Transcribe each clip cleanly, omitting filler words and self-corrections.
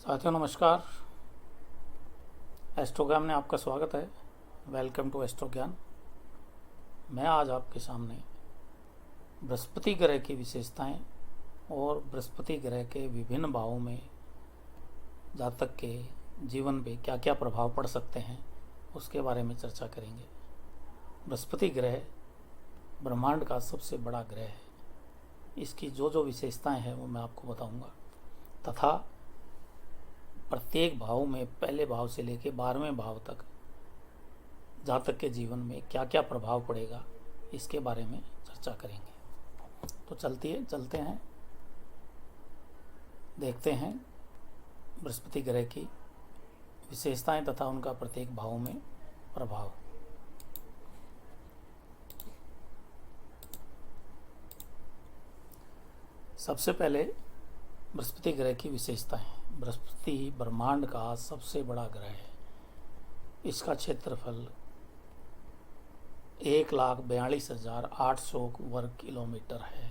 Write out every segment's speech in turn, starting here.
साथियों नमस्कार। एस्ट्रो ज्ञान में आपका स्वागत है। वेलकम टू एस्ट्रो ज्ञान। मैं आज आपके सामने बृहस्पति ग्रह की विशेषताएं और बृहस्पति ग्रह के विभिन्न भावों में जातक के जीवन पे क्या क्या प्रभाव पड़ सकते हैं उसके बारे में चर्चा करेंगे। बृहस्पति ग्रह ब्रह्मांड का सबसे बड़ा ग्रह है। इसकी जो जो विशेषताएं हैं वो मैं आपको बताऊंगा तथा प्रत्येक भाव में पहले भाव से लेकर 12वें भाव तक जातक के जीवन में क्या क्या प्रभाव पड़ेगा इसके बारे में चर्चा करेंगे। तो चलते हैं, देखते हैं बृहस्पति ग्रह की विशेषताएं तथा उनका प्रत्येक भाव में प्रभाव। सबसे पहले बृहस्पति ग्रह की विशेषताएं। बृहस्पति ब्रह्मांड का सबसे बड़ा ग्रह है। इसका क्षेत्रफल 1,42,800 वर्ग किलोमीटर है।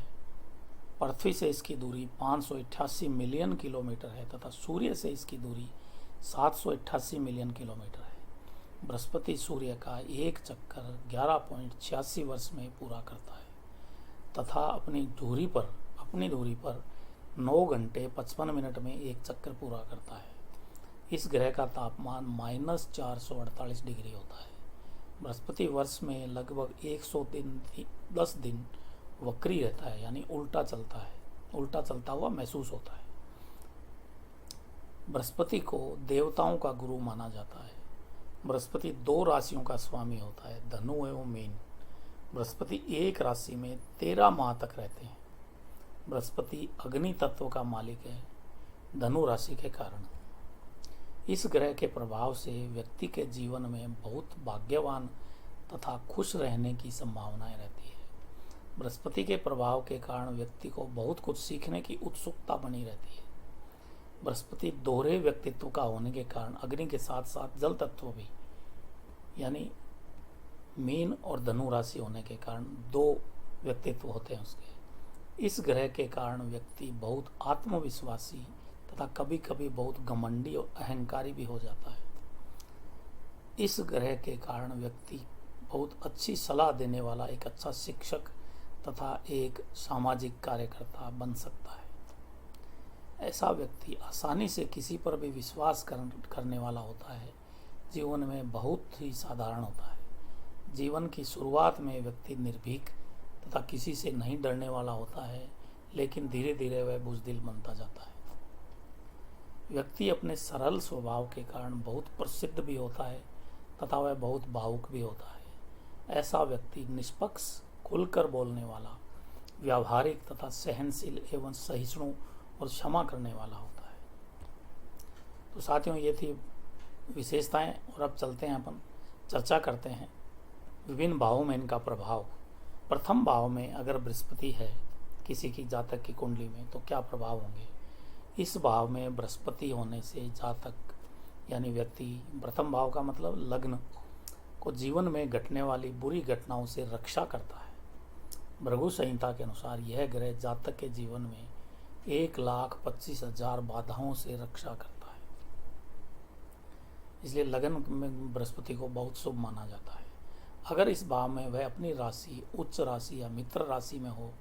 पृथ्वी से इसकी दूरी 588 मिलियन किलोमीटर है तथा सूर्य से इसकी दूरी 788 मिलियन किलोमीटर है। बृहस्पति सूर्य का एक चक्कर 11.86 वर्ष में पूरा करता है तथा अपनी दूरी पर 9 घंटे 55 मिनट में एक चक्कर पूरा करता है। इस ग्रह का तापमान -448 डिग्री होता है। बृहस्पति वर्ष में लगभग 110 दिन वक्री रहता है, यानी उल्टा चलता हुआ महसूस होता है। बृहस्पति को देवताओं का गुरु माना जाता है। बृहस्पति 2 राशियों का स्वामी होता है, धनु एवं मीन। बृहस्पति एक राशि में 13 माह तक रहते हैं। बृहस्पति अग्नि तत्व का मालिक है, धनु राशि के कारण। इस ग्रह के प्रभाव से व्यक्ति के जीवन में बहुत भाग्यवान तथा खुश रहने की संभावनाएं रहती है। बृहस्पति के प्रभाव के कारण व्यक्ति को बहुत कुछ सीखने की उत्सुकता बनी रहती है। बृहस्पति दोहरे व्यक्तित्व का होने के कारण अग्नि के साथ साथ जल तत्व भी, यानी मीन और धनु राशि होने के कारण 2 व्यक्तित्व होते हैं उसके। इस ग्रह के कारण व्यक्ति बहुत आत्मविश्वासी तथा कभी कभी बहुत घमंडी और अहंकारी भी हो जाता है। इस ग्रह के कारण व्यक्ति बहुत अच्छी सलाह देने वाला एक अच्छा शिक्षक तथा एक सामाजिक कार्यकर्ता बन सकता है। ऐसा व्यक्ति आसानी से किसी पर भी विश्वास करने वाला होता है। जीवन में बहुत ही साधारण होता है। जीवन की शुरुआत में व्यक्ति निर्भीक तथा किसी से नहीं डरने वाला होता है, लेकिन धीरे धीरे वह बुज़दिल बनता जाता है। व्यक्ति अपने सरल स्वभाव के कारण बहुत प्रसिद्ध भी होता है तथा वह बहुत भावुक भी होता है। ऐसा व्यक्ति निष्पक्ष, खुलकर बोलने वाला, व्यावहारिक तथा सहनशील एवं सहिष्णु और क्षमा करने वाला होता है। तो साथियों, ये थी विशेषताएं और अब चलते हैं, अपन चर्चा करते हैं विभिन्न भावों में इनका प्रभाव। प्रथम भाव में अगर बृहस्पति है किसी की जातक की कुंडली में तो क्या प्रभाव होंगे। इस भाव में बृहस्पति होने से जातक यानी व्यक्ति, प्रथम भाव का मतलब लग्न, को जीवन में घटने वाली बुरी घटनाओं से रक्षा करता है। भृगु संहिता के अनुसार यह ग्रह जातक के जीवन में 1,25,000 बाधाओं से रक्षा करता है। इसलिए लगन में बृहस्पति को बहुत शुभ माना जाता है। अगर इस भाव में वह अपनी राशि, उच्च राशि या मित्र राशि में हो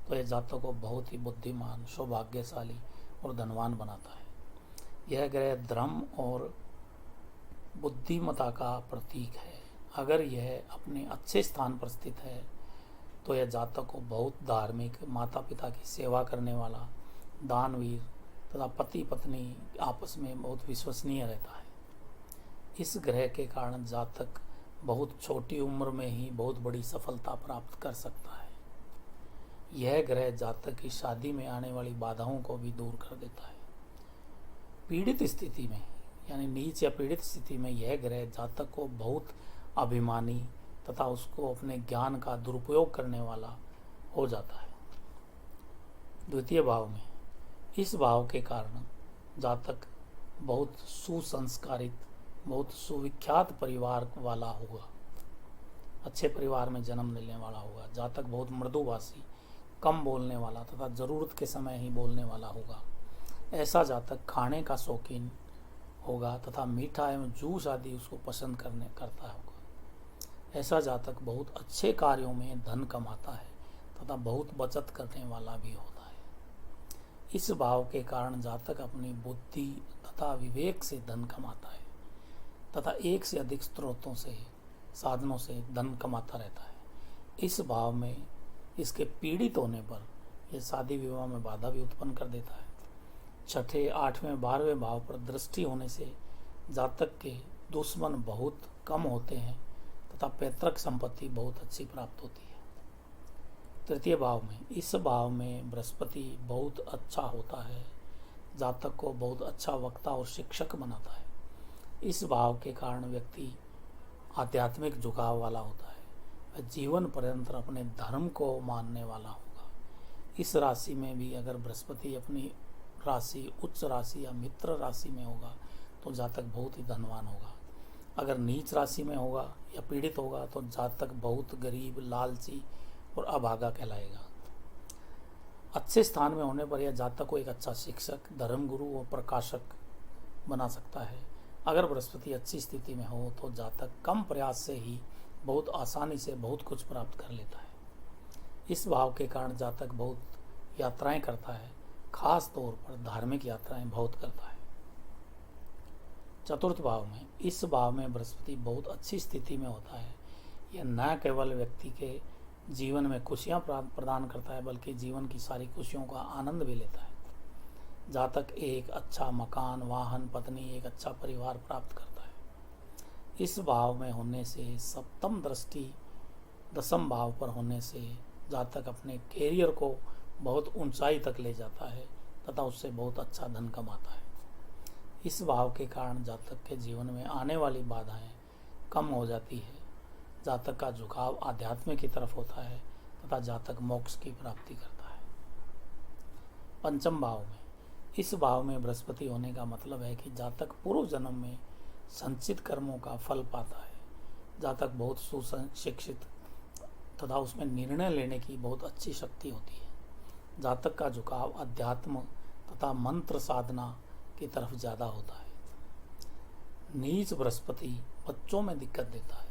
तो यह जातक को बहुत ही बुद्धिमान, सौभाग्यशाली और धनवान बनाता है। यह ग्रह धर्म और बुद्धिमता का प्रतीक है। अगर यह अपने अच्छे स्थान पर स्थित है तो यह जातक को बहुत धार्मिक, माता पिता की सेवा करने वाला, दानवीर तथा पति पत्नी आपस में बहुत विश्वसनीय रहता है। इस ग्रह के कारण जातक बहुत छोटी उम्र में ही बहुत बड़ी सफलता प्राप्त कर सकता है। यह ग्रह जातक की शादी में आने वाली बाधाओं को भी दूर कर देता है। पीड़ित स्थिति में, यानी नीच या पीड़ित स्थिति में यह ग्रह जातक को बहुत अभिमानी तथा उसको अपने ज्ञान का दुरुपयोग करने वाला हो जाता है। द्वितीय भाव में, इस भाव के कारण जातक बहुत सुसंस्कारित, बहुत सुविख्यात परिवार वाला होगा, अच्छे परिवार में जन्म लेने वाला होगा। जातक बहुत मृदुभाषी, कम बोलने वाला तथा ज़रूरत के समय ही बोलने वाला होगा। ऐसा जातक खाने का शौकीन होगा तथा मीठा एवं जूस आदि उसको पसंद करता होगा। ऐसा जातक बहुत अच्छे कार्यों में धन कमाता है तथा बहुत बचत करने वाला भी होता है। इस भाव के कारण जातक अपनी बुद्धि तथा विवेक से धन कमाता है तथा एक से अधिक स्रोतों से साधनों से धन कमाता रहता है। इस भाव में इसके पीड़ित होने पर यह शादी विवाह में बाधा भी उत्पन्न कर देता है। छठे, आठवें, 12वें भाव पर दृष्टि होने से जातक के दुश्मन बहुत कम होते हैं तथा पैतृक संपत्ति बहुत अच्छी प्राप्त होती है। तृतीय भाव में, इस भाव में बृहस्पति बहुत अच्छा होता है, जातक को बहुत अच्छा वक्ता और शिक्षक बनाता है। इस भाव के कारण व्यक्ति आध्यात्मिक झुकाव वाला होता है, वह जीवन पर्यंत अपने धर्म को मानने वाला होगा। इस राशि में भी अगर बृहस्पति अपनी राशि उच्च राशि या मित्र राशि में होगा तो जातक बहुत ही धनवान होगा। अगर नीच राशि में होगा या पीड़ित होगा तो जातक बहुत गरीब, लालची और अभागा कहलाएगा। अच्छे स्थान में होने पर यह जातक को एक अच्छा शिक्षक, धर्मगुरु और प्रकाशक बना सकता है। अगर बृहस्पति अच्छी स्थिति में हो तो जातक कम प्रयास से ही बहुत आसानी से बहुत कुछ प्राप्त कर लेता है। इस भाव के कारण जातक बहुत यात्राएं करता है, खास तौर पर धार्मिक यात्राएं बहुत करता है। चतुर्थ भाव में, इस भाव में बृहस्पति बहुत अच्छी स्थिति में होता है। यह न केवल व्यक्ति के जीवन में खुशियां प्रदान करता है बल्कि जीवन की सारी खुशियों का आनंद भी लेता है। जातक एक अच्छा मकान, वाहन, पत्नी, एक अच्छा परिवार प्राप्त करता है। इस भाव में होने से सप्तम दृष्टि दसम भाव पर होने से जातक अपने कैरियर को बहुत ऊंचाई तक ले जाता है तथा उससे बहुत अच्छा धन कमाता है। इस भाव के कारण जातक के जीवन में आने वाली बाधाएं कम हो जाती है। जातक का झुकाव आध्यात्म की तरफ होता है तथा जातक मोक्ष की प्राप्ति करता है। पंचम भाव में, इस भाव में बृहस्पति होने का मतलब है कि जातक पूर्व जन्म में संचित कर्मों का फल पाता है। जातक बहुत सुशिक्षित तथा उसमें निर्णय लेने की बहुत अच्छी शक्ति होती है। जातक का झुकाव अध्यात्म तथा मंत्र साधना की तरफ ज़्यादा होता है। नीच बृहस्पति बच्चों में दिक्कत देता है।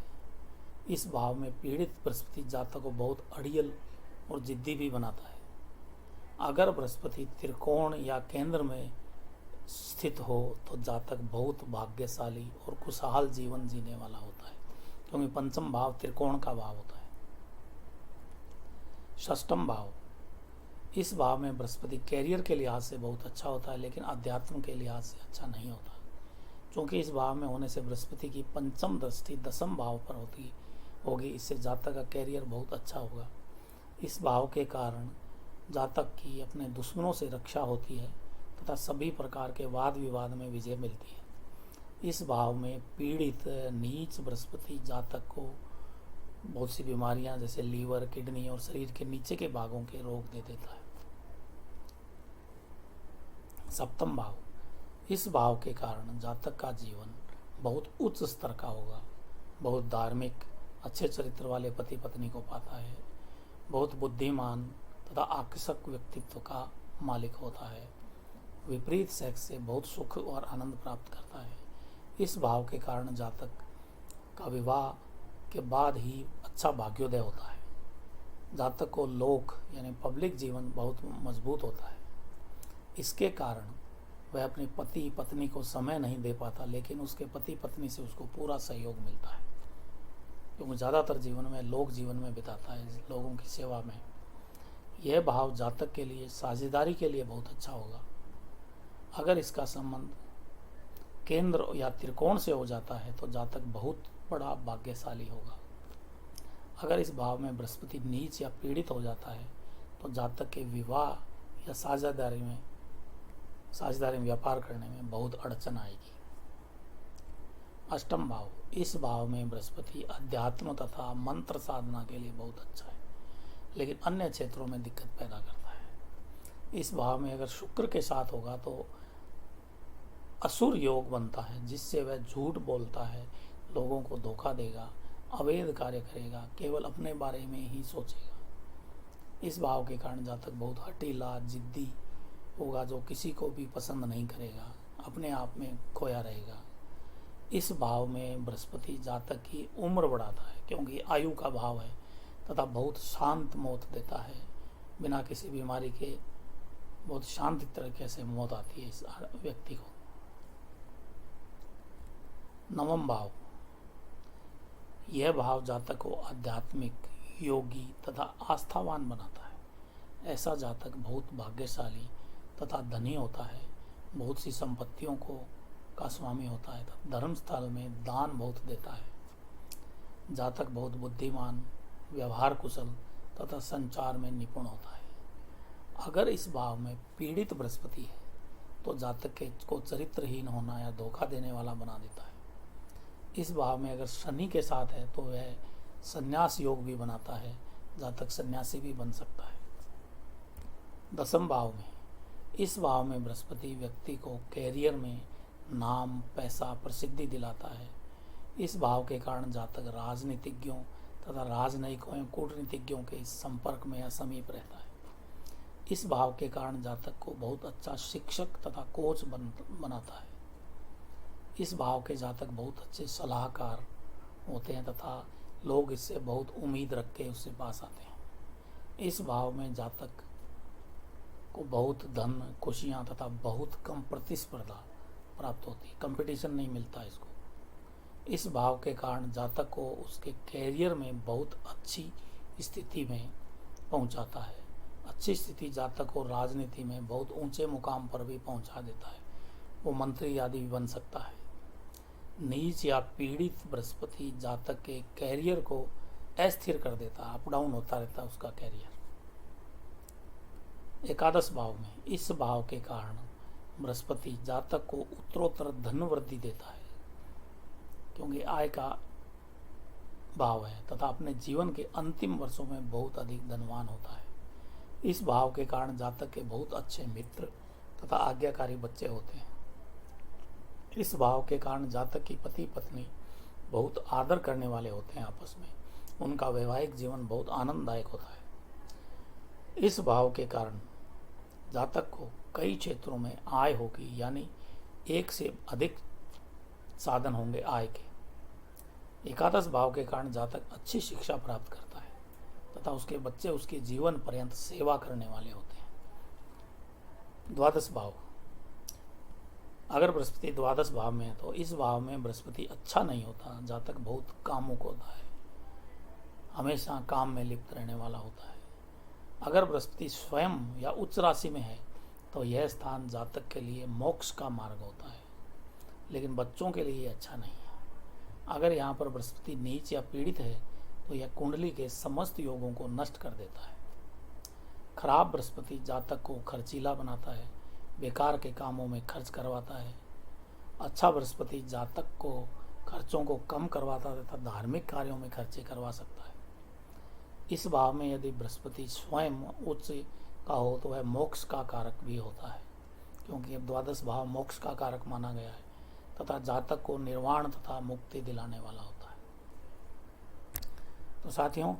इस भाव में पीड़ित बृहस्पति जातक को बहुत अड़ियल और जिद्दी भी बनाता है। अगर बृहस्पति त्रिकोण या केंद्र में स्थित हो तो जातक बहुत भाग्यशाली और खुशहाल जीवन जीने वाला होता है, क्योंकि पंचम भाव त्रिकोण का भाव होता है। षष्ठम भाव, इस भाव में बृहस्पति कैरियर के लिहाज से बहुत अच्छा होता है लेकिन अध्यात्म के लिहाज से अच्छा नहीं होता, क्योंकि इस भाव में होने से बृहस्पति की पंचम दृष्टि दसम भाव पर होगी। इससे जातक का कैरियर बहुत अच्छा होगा। इस भाव के कारण जातक की अपने दुश्मनों से रक्षा होती है तथा सभी प्रकार के वाद विवाद में विजय मिलती है। इस भाव में पीड़ित नीच बृहस्पति जातक को बहुत सी बीमारियां जैसे लीवर, किडनी और शरीर के नीचे के भागों के रोग दे देता है। सप्तम भाव, इस भाव के कारण जातक का जीवन बहुत उच्च स्तर का होगा। बहुत धार्मिक, अच्छे चरित्र वाले पति पत्नी को पाता है। बहुत बुद्धिमान तथा आकर्षक व्यक्तित्व का मालिक होता है। विपरीत सेक्स से बहुत सुख और आनंद प्राप्त करता है। इस भाव के कारण जातक का विवाह के बाद ही अच्छा भाग्योदय होता है। जातक को लोक यानी पब्लिक जीवन बहुत मजबूत होता है। इसके कारण वह अपने पति पत्नी को समय नहीं दे पाता, लेकिन उसके पति पत्नी से उसको पूरा सहयोग मिलता है, क्योंकि ज़्यादातर जीवन में लोक जीवन में बिताता है, लोगों की सेवा में। यह भाव जातक के लिए साझेदारी के लिए बहुत अच्छा होगा। अगर इसका संबंध केंद्र या त्रिकोण से हो जाता है तो जातक बहुत बड़ा भाग्यशाली होगा। अगर इस भाव में बृहस्पति नीच या पीड़ित हो जाता है तो जातक के विवाह या साझेदारी में व्यापार करने में बहुत अड़चन आएगी। अष्टम भाव, इस भाव में बृहस्पति अध्यात्म तथा मंत्र साधना के लिए बहुत अच्छा है, लेकिन अन्य क्षेत्रों में दिक्कत पैदा करता है। इस भाव में अगर शुक्र के साथ होगा तो असुर योग बनता है, जिससे वह झूठ बोलता है, लोगों को धोखा देगा, अवैध कार्य करेगा, केवल अपने बारे में ही सोचेगा। इस भाव के कारण जातक बहुत हठीला, जिद्दी होगा जो किसी को भी पसंद नहीं करेगा, अपने आप में खोया रहेगा। इस भाव में बृहस्पति जातक की उम्र बढ़ाता है, क्योंकि आयु का भाव है, तथा बहुत शांत मौत देता है। बिना किसी बीमारी के बहुत शांत तरीके से मौत आती है इस व्यक्ति को। नवम भाव, यह भाव जातक को आध्यात्मिक, योगी तथा आस्थावान बनाता है। ऐसा जातक बहुत भाग्यशाली तथा धनी होता है, बहुत सी संपत्तियों का स्वामी होता है, धर्म स्थल में दान बहुत देता है। जातक बहुत बुद्धिमान, व्यवहार कुशल तथा संचार में निपुण होता है। अगर इस भाव में पीड़ित बृहस्पति है तो जातक को चरित्रहीन होना या धोखा देने वाला बना देता है। इस भाव में अगर शनि के साथ है तो वह संन्यास योग भी बनाता है, जातक सन्यासी भी बन सकता है। दसम भाव में, इस भाव में बृहस्पति व्यक्ति को कैरियर में नाम, पैसा, प्रसिद्धि दिलाता है। इस भाव के कारण जातक राजनीतिज्ञों तथा राजनयिकों एवं कूटनीतिज्ञों के संपर्क में या समीप रहता है। इस भाव के कारण जातक को बहुत अच्छा शिक्षक तथा कोच बनाता है। इस भाव के जातक बहुत अच्छे सलाहकार होते हैं तथा लोग इससे बहुत उम्मीद रख के उससे पास आते हैं। इस भाव में जातक को बहुत धन, खुशियाँ तथा बहुत कम प्रतिस्पर्धा प्राप्त होती है, कंपटीशन नहीं मिलता इसको। इस भाव के कारण जातक को उसके कैरियर में बहुत अच्छी स्थिति में पहुंचाता है। अच्छी स्थिति जातक को राजनीति में बहुत ऊंचे मुकाम पर भी पहुंचा देता है, वो मंत्री आदि भी बन सकता है। नीच या पीड़ित बृहस्पति जातक के कैरियर को अस्थिर कर देता है, अप डाउन होता रहता है उसका कैरियर। एकादश भाव में, इस भाव के कारण बृहस्पति जातक को उत्तरोत्तर धन वृद्धि देता है, क्योंकि आय का भाव है तथा अपने जीवन के अंतिम वर्षों में बहुत अधिक धनवान होता है। इस भाव के कारण जातक के बहुत अच्छे मित्र तथा आज्ञाकारी बच्चे होते हैं। इस भाव के कारण जातक की पति पत्नी बहुत आदर करने वाले होते हैं आपस में, उनका वैवाहिक जीवन बहुत आनंददायक होता है। इस भाव के कारण जातक को कई क्षेत्रों में आय होगी, यानी एक से अधिक साधन होंगे आय के। एकादश भाव के कारण जातक अच्छी शिक्षा प्राप्त करता है तथा उसके बच्चे उसके जीवन पर्यंत सेवा करने वाले होते हैं। द्वादश भाव, अगर बृहस्पति द्वादश भाव में है तो इस भाव में बृहस्पति अच्छा नहीं होता, जातक बहुत कामुक होता है, हमेशा काम में लिप्त रहने वाला होता है। अगर बृहस्पति स्वयं या उच्च राशि में है तो यह स्थान जातक के लिए मोक्ष का मार्ग होता है, लेकिन बच्चों के लिए अच्छा नहीं है। अगर यहाँ पर बृहस्पति नीच या पीड़ित है तो यह कुंडली के समस्त योगों को नष्ट कर देता है। खराब बृहस्पति जातक को खर्चीला बनाता है, बेकार के कामों में खर्च करवाता है। अच्छा बृहस्पति जातक को खर्चों को कम करवाता तथा धार्मिक कार्यों में खर्चे करवा सकता है। इस भाव में यदि बृहस्पति स्वयं उच्च का हो तो वह मोक्ष का कारक भी होता है, क्योंकि अब द्वादश भाव मोक्ष का कारक माना गया है तथा जातक को निर्वाण तथा मुक्ति दिलाने वाला होता है। तो साथियों,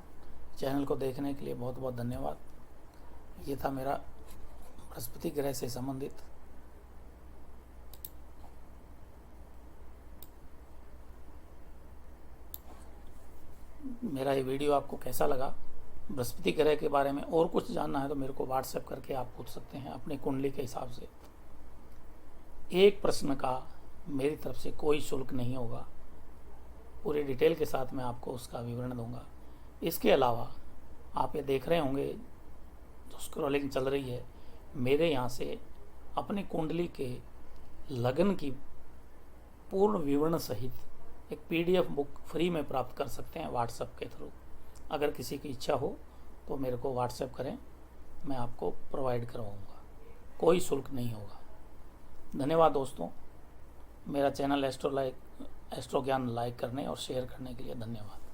चैनल को देखने के लिए बहुत बहुत धन्यवाद। ये था मेरा बृहस्पति ग्रह से संबंधित मेरा ये वीडियो आपको कैसा लगा। बृहस्पति ग्रह के बारे में और कुछ जानना है तो मेरे को व्हाट्सएप करके आप पूछ सकते हैं अपनी कुंडली के हिसाब से। एक प्रश्न का मेरी तरफ से कोई शुल्क नहीं होगा, पूरी डिटेल के साथ मैं आपको उसका विवरण दूंगा। इसके अलावा आप ये देख रहे होंगे जो स्क्रॉलिंग चल रही है, मेरे यहाँ से अपनी कुंडली के लगन की पूर्ण विवरण सहित एक PDF बुक फ्री में प्राप्त कर सकते हैं व्हाट्सएप के थ्रू। अगर किसी की इच्छा हो तो मेरे को व्हाट्सएप करें, मैं आपको प्रोवाइड करवाऊँगा, कोई शुल्क नहीं होगा। धन्यवाद दोस्तों। मेरा चैनल एस्ट्रो ज्ञान लाइक करने और शेयर करने के लिए धन्यवाद।